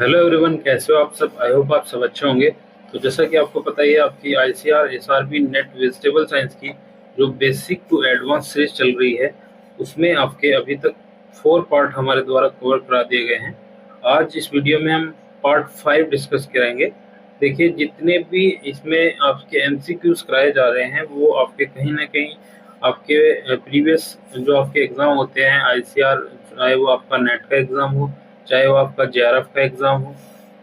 Hello everyone, कैसे हो आप सब। आई होप आप सब अच्छे होंगे। तो जैसा कि आपको पता ही है, आपकी ICR SRB net vegetable science की जो बेसिक टू एडवांस सीरीज चल रही है, उसमें आपके अभी तक 4 पार्ट हमारे द्वारा कवर करा दिए गए हैं। आज इस वीडियो में हम पार्ट 5 डिस्कस करेंगे। देखिए, जितने भी इसमें आपके एमसीक्यूज कराए जा रहे हैं वो आपके कहीं ना कहीं आपके प्रीवियस जो आपके एग्जाम होते हैं आईसीआर, चाहे वो आपका नेट का एग्जाम हो, चाहे वो आपका जेआरएफ का एग्जाम हो,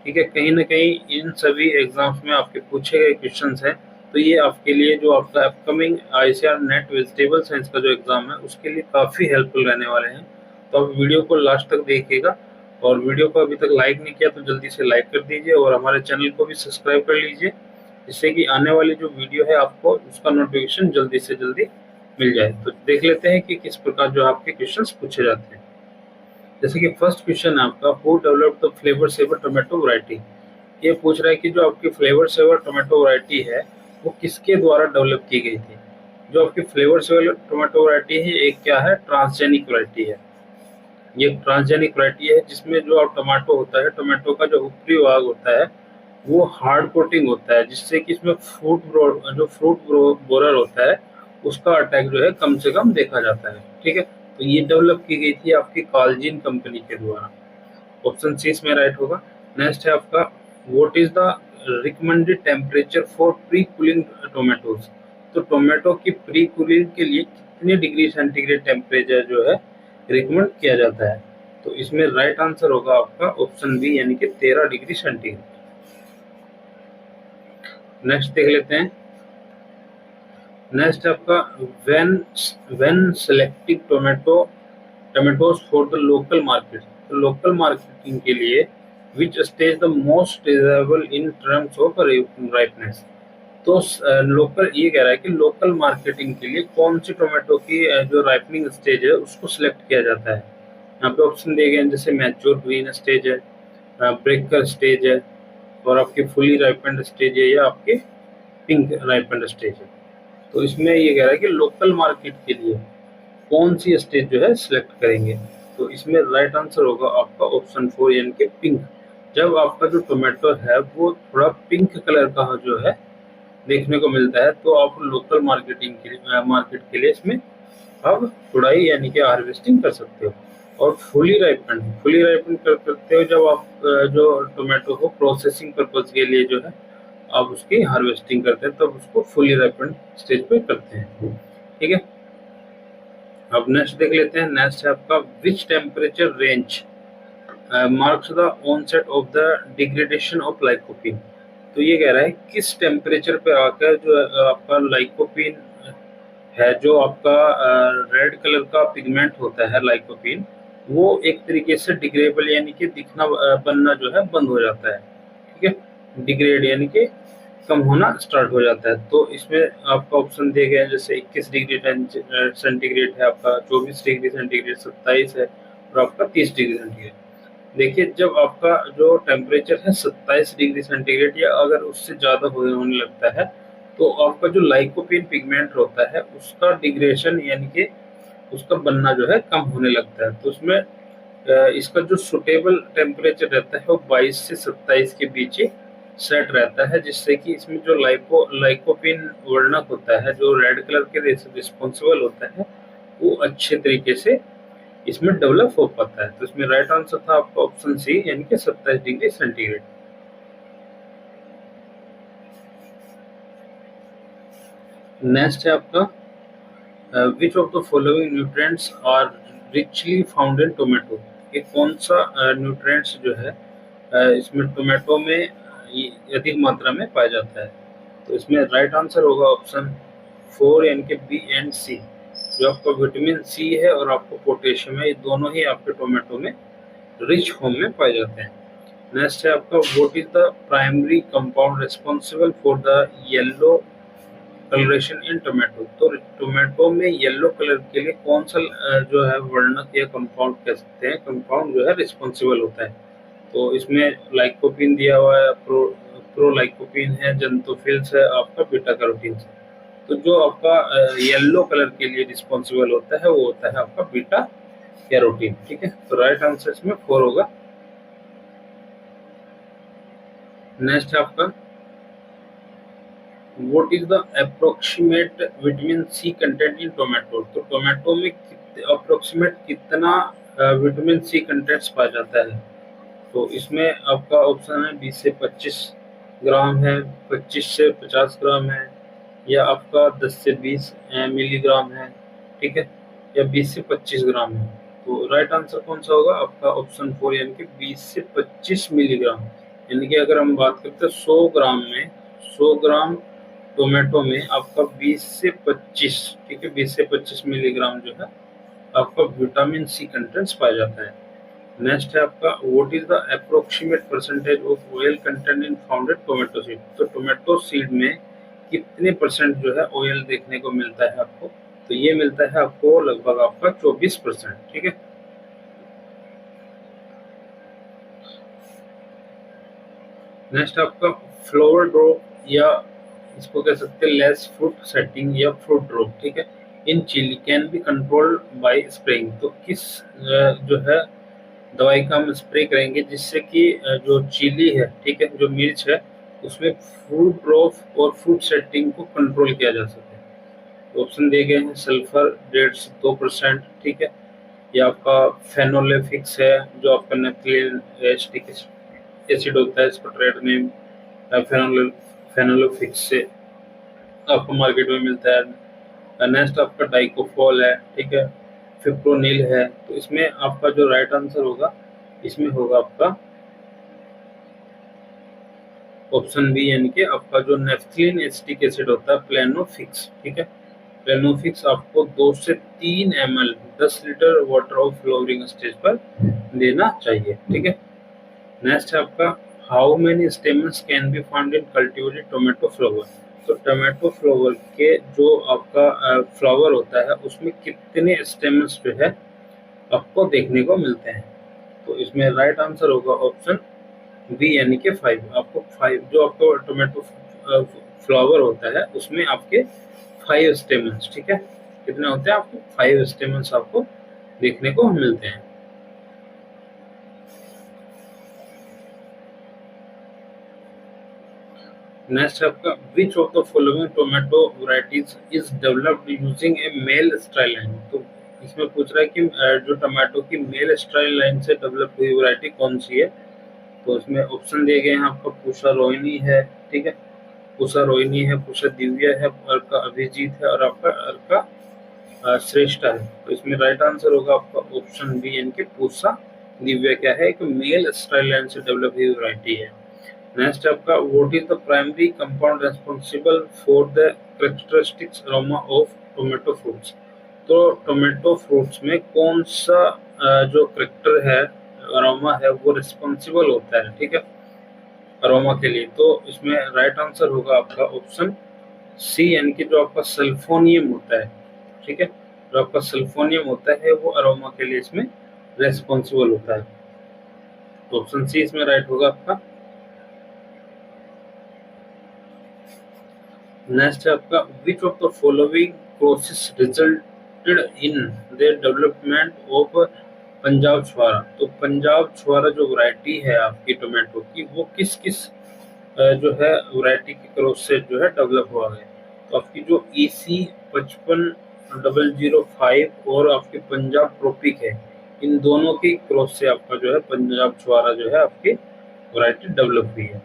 ठीक है, कहीं ना कहीं इन सभी एग्जाम्स में आपके पूछे गए क्वेश्चंस हैं। तो ये आपके लिए जो आपका upcoming ICR net vegetable science का जो एग्जाम है उसके लिए काफ़ी हेल्पफुल रहने वाले हैं। तो आप वीडियो को लास्ट तक देखिएगा, और वीडियो को अभी तक लाइक नहीं किया तो जल्दी से लाइक कर दीजिए, और हमारे चैनल को भी सब्सक्राइब कर लीजिए, जिससे कि आने वाली जो वीडियो है आपको उसका नोटिफिकेशन जल्दी से जल्दी मिल जाए। तो देख लेते हैं कि किस प्रकार जो आपके क्वेश्चंस पूछे जाते हैं। जैसे कि फर्स्ट क्वेश्चन है आपका, who developed the flavour saver tomato variety. ये पूछ रहा है कि जो आपकी फ्लेवर सेवर टोमेटो वैरायटी है वो किसके द्वारा डेवलप की गई थी। जो आपकी फ्लेवर सेवर टोमेटो वैरायटी है एक क्या है, ट्रांसजेनिक वैरायटी है। ये ट्रांसजेनिक वैरायटी है जिसमें जो आप टमाटो होता है, टोमेटो का जो ऊपरी भाग होता है वो हार्ड कोटिंग होता है, जिससे कि इसमें फ्रूट बोरर होता है उसका अटैक जो है कम से कम देखा जाता है। ठीक है, तो ये डेवलप की गई थी आपकी कॉलजिन कंपनी के द्वारा। ऑप्शन सी इसमें राइट होगा। नेक्स्ट है आपका, what is the recommended temperature for pre cooling tomatoes. तो टोमेटो की प्री कूलिंग के लिए कितने डिग्री सेंटीग्रेड टेम्परेचर जो है रिकमेंड किया जाता है। तो इसमें राइट आंसर होगा आपका ऑप्शन बी, यानी कि 13 डिग्री सेंटीग्रेड। नेक्स्ट देख लेते हैं। नेक्स्ट है आपका, when when selecting tomatoes for the local market. तो लोकल मार्केटिंग के लिए which stage the most desirable in terms of ripeness. तो लोकल ये कह रहा है कि लोकल मार्केटिंग के लिए कौन सी टोमेटो की जो राइपनिंग स्टेज है उसको सिलेक्ट किया जाता है। यहाँ पे ऑप्शन दिए गए हैं, जैसे मैच्योर ग्रीन स्टेज है, ब्रेकर स्टेज है, और आपकी फुली राइपेंड स्टेज है, या आपके पिंक राइपेंड स्टेज है। तो इसमें ये कह रहा है कि लोकल मार्केट के लिए कौन सी स्टेज जो है सिलेक्ट करेंगे। तो इसमें राइट आंसर होगा आपका ऑप्शन 4, यानी कि पिंक। जब आपका जो टोमेटो है वो थोड़ा पिंक कलर का जो है देखने को मिलता है, तो आप लोकल मार्केट के लिए इसमें अब तुड़ाई यानी कि हार्वेस्टिंग कर सकते हो। और फुली राइपन कर सकते हो जब आप जो टोमेटो को प्रोसेसिंग पर्पज के लिए जो है आप उसकी हार्वेस्टिंग करते हैं, तब उसको फुली राइपन स्टेज पे करते हैं। ठीक है, अब नेक्स्ट देख लेते हैं। नेक्स्ट है आपका, which temperature range marks the onset of the degradation of lycopene. तो ये कह रहा है किस टेम्परेचर पे आकर जो आपका लाइकोपीन है, जो आपका रेड कलर का पिगमेंट होता है लाइकोपीन, वो एक तरीके से डिग्रेडेबल यानी कि दिखना बनना जो है बंद हो जाता है। ठीक है, डिग्रेड यानी कि कम होना स्टार्ट हो जाता है। तो इसमें आपका ऑप्शन दिए गए हैं, जैसे 21 डिग्री सेंटीग्रेड है, आपका 24 डिग्री सेंटीग्रेड, 27 है, और आपका 30 डिग्री सेंटीग्रेड। देखिए, जब आपका जो टेम्परेचर है 27 डिग्री सेंटीग्रेड या अगर उससे ज़्यादा होने लगता है, तो आपका जो लाइकोपीन पिगमेंट होता है उसका डिग्रेडेशन यानी कि उसका बनना जो है कम होने लगता है। तो उसमें इसका जो सुटेबल टेम्परेचर रहता है वो 22 से 27 के बीच ही सेट रहता है, जिससे कि इसमें जो लाइकोपीन वर्णक होता है जो रेड कलर के रिस्पॉन्सिबल होता है वो अच्छे तरीके से इसमें डेवलप हो पाता है। तो इसमें राइट आंसर था आपका ऑप्शन सी, यानी कि 27 डिग्री सेंटीग्रेड। नेक्स्ट है आपका, which of the following nutrients are richly found in tomato. ये कौन सा न्यूट्रिएंट्स जो है इसमें टोमेटो में अधिक मात्रा में पाया जाता है। तो इसमें राइट आंसर होगा ऑप्शन 4, यानी कि बी एंड सी। जो आपका विटामिन सी है और आपको पोटेशियम है, ये दोनों ही आपके टोमेटो में रिच फॉर्म में पाए जाते हैं। नेक्स्ट है आपका, what is the primary compound responsible for the yellow colouration in tomato. तो टोमेटो में येलो कलर के लिए कौन सा जो है वर्णक या कंपाउंड कह सकते हैं, कंपाउंड जो है रिस्पॉन्सिबल होता है। तो इसमें लाइकोपीन दिया हुआ है, प्रोलाइकोपीन है, जंतोफिल्स है, आपका बीटा कैरोटीन है। तो जो आपका येलो कलर के लिए रिस्पॉन्सिबल होता है वो होता है आपका बीटा कैरोटीन। ठीक है, तो राइट आंसर इसमें 4 होगा। नेक्स्ट है आपका what is the approximate vitamin C content in tomato. तो टोमेटो में अप्रोक्सीमेट कितना विटामिन सी कंटेंट्स पाया जाता है। तो इसमें आपका ऑप्शन है 20 से 25 ग्राम है, 25 से 50 ग्राम है, या आपका 10 से 20 मिलीग्राम है, ठीक है, या 20 से 25 ग्राम है। तो राइट आंसर कौन सा होगा आपका ऑप्शन 4 यानी कि 20 से 25 मिलीग्राम। यानी कि अगर हम बात करते हैं 100 ग्राम में, 100 ग्राम टोमेटो में आपका 20 से 25, ठीक है, 20 से 25 मिलीग्राम जो है आपका विटामिन सी कंटेंट्स पाया जाता है। नेक्स्ट है आपका what is the approximate percentage of oil content in founded tomato seed. तो टोमेटो सीड में कितने परसेंट जो है ऑयल देखने को मिलता है आपको। तो ये मिलता है आपको लगभग आपका 24%, ठीक है। नेक्स्ट आपका फ्लावर ड्रॉप या इसको कह सकते हैं लेस फ्रूट सेटिंग या फ्रूट ड्रॉप, ठीक है, in chilli can be controlled by spraying. तो किस जो है दवाई का हम स्प्रे करेंगे जिससे कि जो चिली है, ठीक है, जो मिर्च है उसमें फ्रूट ड्रॉप और फ्रूट सेटिंग को कंट्रोल किया जा सके। तो ऑप्शन दिए गए हैं सल्फर 1.5 से 2%, ठीक है, या आपका फेनोलेफिक्स है जो आपका नेप्थलीन एसिटिक एसिड होता है, इसका ट्रेड नेम फेनोलेफिक्स से आपको मार्केट में मिलता है। नेक्स्ट आपका डाइकोफॉल है, ठीक है, फिप्रोनिल है। तो इसमें आपका जो राइट आंसर होगा इसमें होगा आपका ऑप्शन बी यानी कि आपका जो नेफ्थलीन एसिटिक एसिड होता है प्लेनोफिक्स, ठीक है। प्लेनोफिक्स आपको 2 से 3 ml 10 litre water of flowering stage पर देना चाहिए, ठीक है। नेक्स्ट है आपका how many stamens can be found in cultivated tomato flower. तो टोमेटो फ्लावर के जो आपका फ्लावर होता है उसमें कितने स्टेमन्स जो है आपको देखने को मिलते हैं। तो इसमें राइट आंसर होगा ऑप्शन बी यानी कि 5। आपको 5 जो आपका टोमेटो फ्लावर होता है उसमें आपके 5 स्टेमन्स, ठीक है, कितने होते हैं आपको 5 स्टेमन्स आपको देखने को मिलते हैं। नेक्स्ट आपका which of the following tomato varieties is developed using a male style line. तो इसमें पूछ रहा है कि जो टोमेटो की मेल स्टाइल लाइन से डेवलप हुई वैरायटी कौन सी है। तो इसमें ऑप्शन दिए गए हैं आपका पूषा रोहिणी है, ठीक है, पूषा रोहिणी है, पूषा दिव्या है, अर्का अभिजीत है और आपका अर्का श्रेष्ठा है। तो इसमें राइट आंसर होगा आपका ऑप्शन बी यानी कि पूषा दिव्या क्या है एक मेल स्टाइल लाइन से डेवलप हुई वैरायटी है। नेक्स्ट आपका what is the primary compound responsible for the characteristics aroma of tomato fruits. तो टोमेटो फ्रूट्स में कौन सा जो करेक्टर है अरोमा है वो रिस्पांसिबल होता है, ठीक है, अरोमा के लिए। तो इसमें राइट आंसर होगा आपका ऑप्शन सी यानी कि जो आपका सल्फोनियम होता है, ठीक है, जो आपका सल्फोनियम होता है वो अरोमा के लिए इसमें रेस्पॉन्सिबल होता है। तो ऑप्शन सी इसमें राइट होगा आपका। नेक्स्ट है आपका which of the following process resulted in the development of Punjab छुआरा। तो पंजाब छुआरा जो वैरायटी है आपकी टोमेटो की वो किस किस जो है वैरायटी के क्रॉस से जो है डेवलप हुआ है। तो आपकी जो EC 55,005 और आपकी पंजाब ट्रॉपिक है इन दोनों की क्रॉस से आपका जो है पंजाब छुआरा जो है आपकी वैरायटी डेवलप हुई है।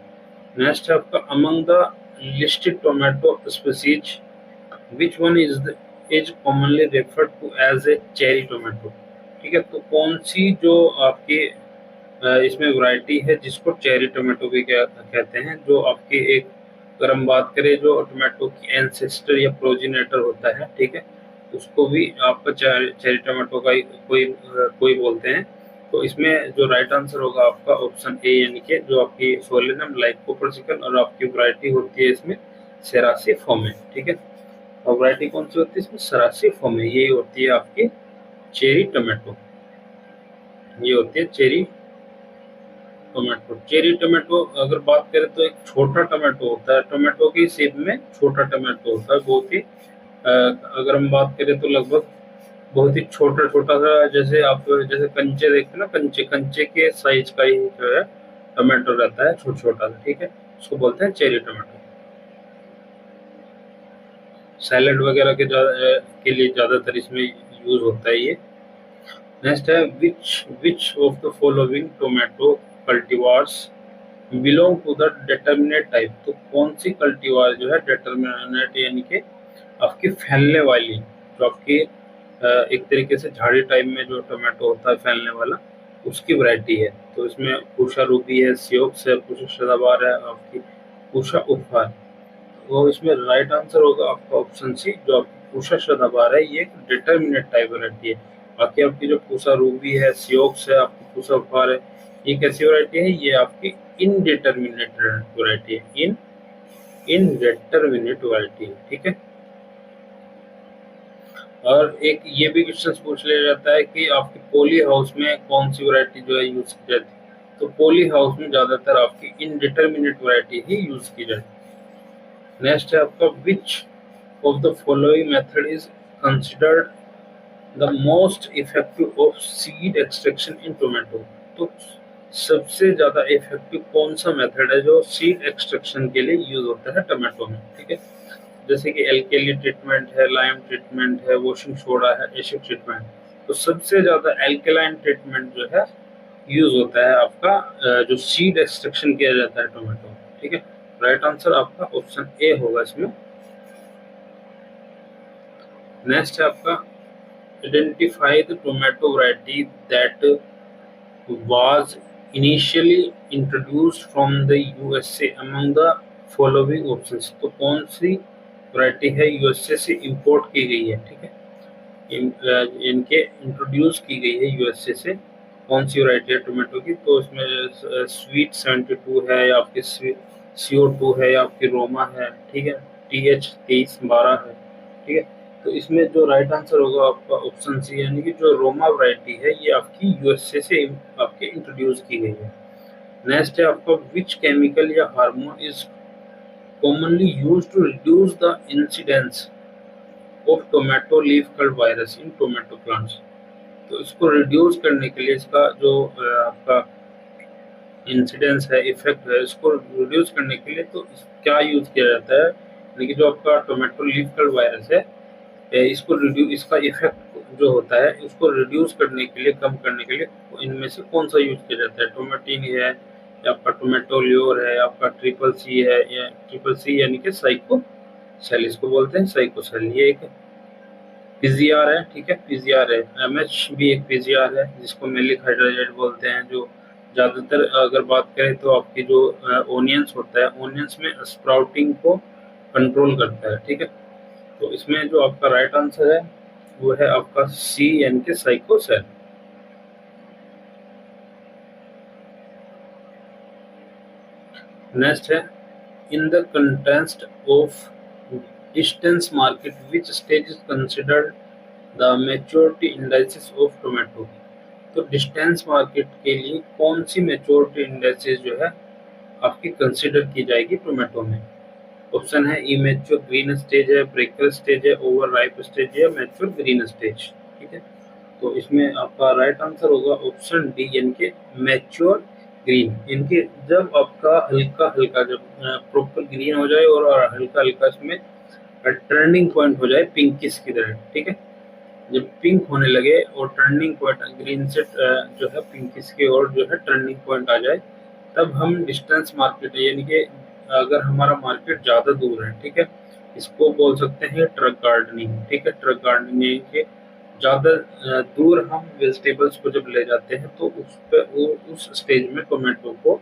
नेक्स्ट है आपका among the listed tomato species which one is commonly referred to as a cherry tomato. ठीक है, तो कौन सी जो आपकी इसमें वैरायटी है जिसको चेरी टोमेटो भी कहते हैं, जो आपकी एक अगर हम बात करें जो टोमेटो की एंसेस्टर या प्रोजिनेटर होता है, ठीक है, उसको भी आपका चेरी टोमेटो का कोई बोलते हैं। तो इसमें जो राइट आंसर होगा आपका ऑप्शन ए यानी कि जो आपकी सोलेनम लाइकोपर्सिकन और आपकी वैरायटी होती है इसमें सेरासी फोमे, ठीक है, और वैरायटी कौन सी होती है इसमें सेरासी फोमे, यही होती है आपकी चेरी टोमेटो, ये होती है चेरी टोमेटो। चेरी टोमेटो अगर बात करें तो एक छोटा टोमेटो होता है, टोमेटो की शेप में छोटा टोमेटो होता है, बहुत ही अगर हम बात करें तो लगभग बहुत ही छोटा छोटा सा, जैसे आप जैसे कंचे देखते हैं ना, कंचे कंचे के साइज का ही जो है टमाटो रहता है छोटा छोटा, ठीक है, उसको बोलते हैं चेरी टमाटो। सैलेड वगैरह के लिए ज्यादातर इसमें यूज होता है ये। नेक्स्ट है which of the following tomato cultivars belong to the determinate type. तो कौन सी कल्टीवार जो है डिटर्मिनेट यानी कि आपकी फैलने वाली, जो आपकी एक तरीके से झाड़ी टाइप में जो टोमेटो होता है फैलने वाला, उसकी वैरायटी है। तो इसमें पूषा रूबी है, सियोक्स है, पूषा सदाबहार है, आपकी पूषा उपहार। तो इसमें राइट आंसर होगा आपका ऑप्शन सी, जो आपकी पूषा सदाबहार है, ये एक डिटर्मिनेट टाइप वैरायटी है। बाकी आपकी जो पूषा रूबी है, सियोक्स है, आपकी पूषा उपहार है, ये कैसी वैरायटी है, ये आपकी इनडिटर्मिनेट वैरायटी है, इनडिटर्मिनेट वैरायटी है, ठीक है। और एक ये भी क्वेश्चन पूछ लिया जाता है कि आपकी पोली हाउस में कौन सी वैरायटी जो है यूज की जाती है। तो पोली हाउस में ज्यादातर आपकी इनडिटर्मिनेट वैरायटी ही यूज की जाती है। नेक्स्ट है आपका which of the following method is considered the most effective of seed extraction in tomato. तो सबसे ज्यादा इफेक्टिव कौन सा मेथड है जो सीड एक्सट्रैक्शन के लिए यूज होता है टोमेटो में, ठीक है। जैसे कि एल्केली ट्रीटमेंट है, लाइम ट्रीटमेंट है, वॉशिंग सोडा है, एसिड ट्रीटमेंट। तो सबसे ज्यादा एल्केलाइन ट्रीटमेंट जो है यूज होता है आपका जो सीड एक्सट्रैक्शन किया जाता है टोमेटो में, ठीक है। राइट आंसर आपका ऑप्शन ए होगा इसमें। नेक्स्ट है आपका identify the tomato variety that was initially introduced from the USA among the following options। तो कौन सी वैरायटी है यूएसए से इंपोर्ट की गई है, ठीक है, इनके इंट्रोड्यूस की गई है यूएसए से, कौन सी वैरायटी है टोमेटो की। तो इसमें स्वीट 72 है, या आपकी CO2 है, या आपकी रोमा है, ठीक है, TH2312 है, ठीक है। तो इसमें जो राइट आंसर होगा आपका ऑप्शन सी, यानी कि जो रोमा वैरायटी है ये आपकी यूएसए से आपके इंट्रोड्यूस की गई है। नेक्स्ट है आपका विच केमिकल या hormone is commonly used to reduce the incidence of tomato leaf curl virus in tomato plants. तो इसको रिड्यूस करने के लिए, इसका जो आपका इंसिडेंस है, इफेक्ट है, इसको रिड्यूस करने के लिए तो क्या यूज किया जाता है, यानी कि जो आपका टोमेटो लीफ कर्ड वायरस है, इसको रिड्यूस, इसका इफेक्ट जो होता है उसको रिड्यूस करने के लिए, कम करने के लिए इनमें से कौन सा यूज किया जाता है। टोमेटिन है, या आपका टोमेटोल्योर है, आपका ट्रिपल सी है, या ट्रिपल सी यानी कि साइको सेल, इसको बोलते हैं साइको सेल। ये एक पीजीआर है, ठीक है, पीजीआर है। एमएच भी एक पीजीआर है जिसको मेलिक हाइड्रोजाइड बोलते हैं, जो ज्यादातर अगर बात करें तो आपकी जो ओनियंस होता है, ओनियंस में स्प्राउटिंग को कंट्रोल करता है, ठीक है। तो इसमें जो आपका राइट आंसर है वो है आपका सी, यानी कि साइको सेल। नेक्स्ट है in the context of distance market which stage is considered the maturity indices of tomato. तो डिस्टेंस मार्केट के लिए कौन सी मैच्योरिटी इंडाइसिस जो है आपकी कंसिडर की जाएगी टोमेटो में। ऑप्शन है इमेच्योर ग्रीन स्टेज है, ब्रेकर स्टेज है, ओवर राइप स्टेज है, मैच्योर ग्रीन स्टेज, ठीक है। तो इसमें आपका राइट आंसर होगा ऑप्शन डी, यानी कि मैच्योर ग्रीन। इनके जब आपका हल्का हल्का, जब प्रॉपर ग्रीन हो जाए और हल्का हल्का इसमें टर्निंग पॉइंट हो जाए पिंकिश की तरह, ठीक है, जब पिंक होने लगे और टर्निंग पॉइंट ग्रीन से जो है पिंकिश की ओर जो है टर्निंग पॉइंट आ जाए, तब हम डिस्टेंस मार्केट, यानी कि अगर हमारा मार्केट ज़्यादा दूर है, ठीक है, इसको बोल सकते हैं ट्रक गार्डनिंग, ठीक है। ट्रक गार्डनिंग के ज़्यादा दूर हम वेजिटेबल्स को जब ले जाते हैं तो उस पर उस स्टेज में टोमेटो को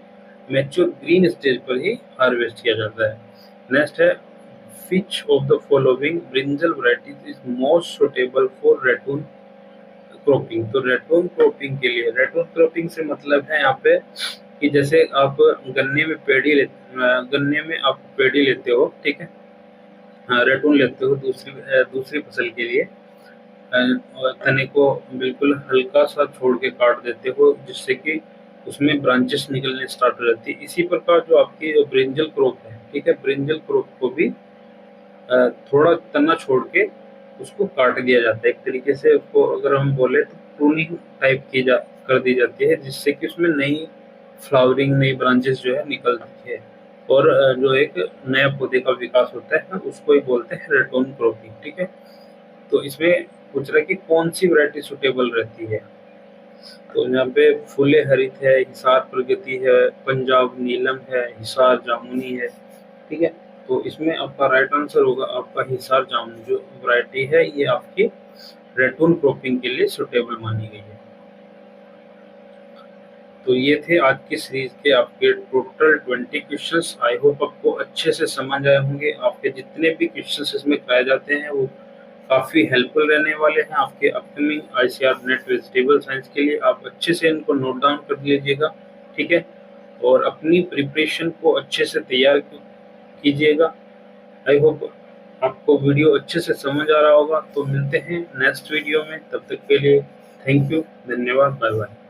मैच्योर ग्रीन स्टेज पर ही हार्वेस्ट किया जाता है। नेक्स्ट है which of the following brinjal varieties is most suitable for ratoon cropping. तो रेटून क्रॉपिंग के लिए, रेटून क्रॉपिंग से मतलब है यहाँ पे कि जैसे आप गन्ने में आप पेड़ी लेते हो, ठीक है, रेटून लेते हो दूसरी फसल के लिए, तने को बिल्कुल हल्का सा छोड़ के काट देते हो जिससे कि उसमें ब्रांचेस निकलने स्टार्ट हो जाती है। इसी प्रकार जो आपकी ब्रिंजल क्रॉप है, ठीक है, ब्रिंजल क्रॉप को भी थोड़ा तना छोड़ के उसको काट दिया जाता है। एक तरीके से उसको अगर हम बोले तो प्रूनिंग टाइप कर दी जाती है, जिससे कि उसमें नई फ्लावरिंग नई ब्रांचेस जो है निकलती है, और जो एक नया पौधे का विकास होता है उसको ही बोलते हैं रेटोन क्रॉपिंग। ठीक है, तो इसमें पूछ रहा है कि कौन सी वैरायटी सुटेबल रहती है। तो यहाँ पे फूले हरित है, हिसार प्रगति है, पंजाब नीलम है, हिसार जामुनी है। ठीक है, तो इसमें आपका राइट आंसर होगा आपका हिसार जामुनी जो वैरायटी है, ये आपकी रेटून क्रॉपिंग के लिए सुटेबल मानी गई है। तो ये थे आज की सीरीज के आपके टोटल 20 क्वेश्चंस। आई होप आपको अच्छे से समझ आए होंगे। आपके जितने भी क्वेश्चंस इसमें कराए जाते हैं वो काफ़ी हेल्पफुल रहने वाले हैं आपके upcoming ICR net vegetable science के लिए। आप अच्छे से इनको नोट डाउन कर लीजिएगा। ठीक है, और अपनी प्रिपरेशन को अच्छे से तैयार कीजिएगा। आई होप आपको वीडियो अच्छे से समझ आ रहा होगा। तो मिलते हैं नेक्स्ट वीडियो में, तब तक के लिए थैंक यू, धन्यवाद, बाय बाय।